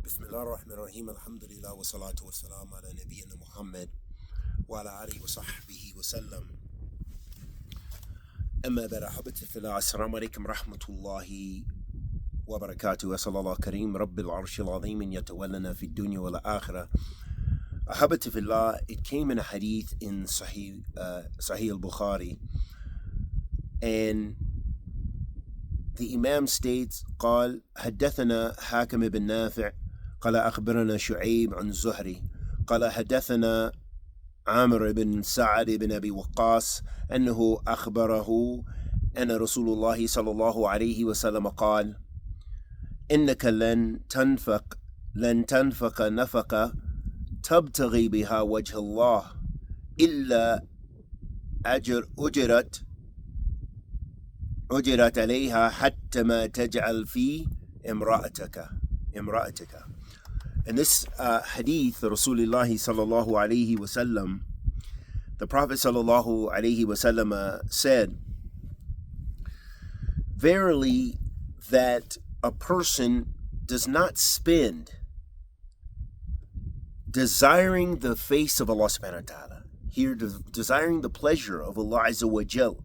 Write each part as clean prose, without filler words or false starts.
بسم الله الرحمن الرحيم الحمد لله والصلاة والسلام على نبينا محمد وعلى آله وصحبه وسلم. أما بعد، أحبتي في الله، السلام عليكم ورحمة الله وبركاته. أسأل الله كريم رب العرش العظيم أن يتولنا في الدنيا والآخرة. أحبتي في الله, it came in a hadith in Sahih al-Bukhari, and the Imam states, قال حدثنا حاكم بن نافع قال أخبرنا شعيب عن زهري قال حدثنا عامر بن سعد بن أبي وقاص أنه أخبره أن رسول الله صلى الله عليه وسلم قال إنك لن تنفق نفقة تبتغي بها وجه الله إلا أجرت عليها حتى ما تجعل في امرأتك. In this hadith, Rasulullah sallallahu alayhi wasallam, the Prophet sallallahu alayhi wasallam said, verily that a person does not spend desiring the face of Allah subhanahu wa ta'ala, here desiring the pleasure of Allah azza wa jal,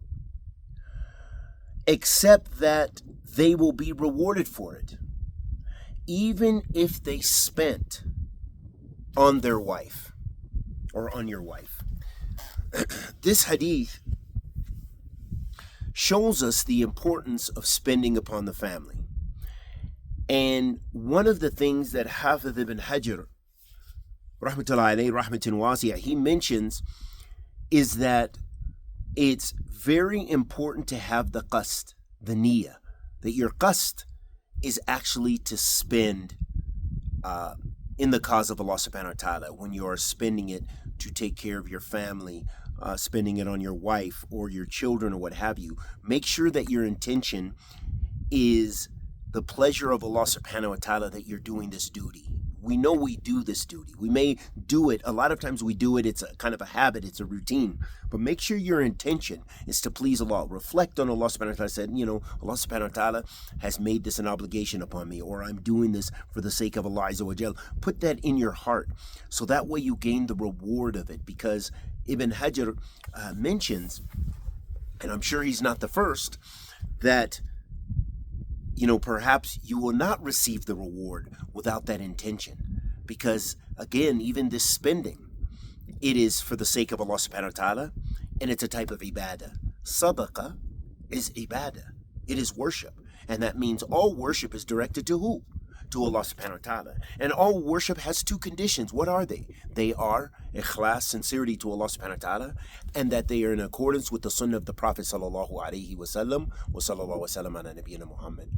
except that they will be rewarded for it, even if they spent on their wife or on your wife. This hadith shows us the importance of spending upon the family. And one of the things that Hafiz ibn Hajar, rahmatullahi alayhi, rahmatin wasi'ah, he mentions is that it's very important to have the qasd, the niyyah, that your qasd is actually to spend in the cause of Allah subhanahu wa ta'ala. When you are spending it to take care of your family, spending it on your wife or your children or what have you, make sure that your intention is the pleasure of Allah subhanahu wa ta'ala, that you're doing this duty. We know we do this duty. We may do it, a lot of times we do it, it's a kind of a habit, it's a routine. But make sure your intention is to please Allah. Reflect on Allah subhanahu wa ta'ala. Said, Allah subhanahu wa ta'ala has made this an obligation upon me, or I'm doing this for the sake of Allah azza wa jal. Put that in your heart, so that way you gain the reward of it. Because Ibn Hajar mentions, and I'm sure he's not the first, that perhaps you will not receive the reward without that intention. Because, again, even this spending, it is for the sake of Allah subhanahu wa ta'ala, and it's a type of ibadah. Sadaqah is ibadah. It is worship. And that means all worship is directed to who? To Allah subhanahu wa ta'ala. And all worship has two conditions. What are they? They are ikhlas, sincerity to Allah subhanahu wa ta'ala, and that they are in accordance with the sunnah of the Prophet sallallahu alayhi wa sallam. Wa sallallahu wa sallam ala nabiyyina Muhammad.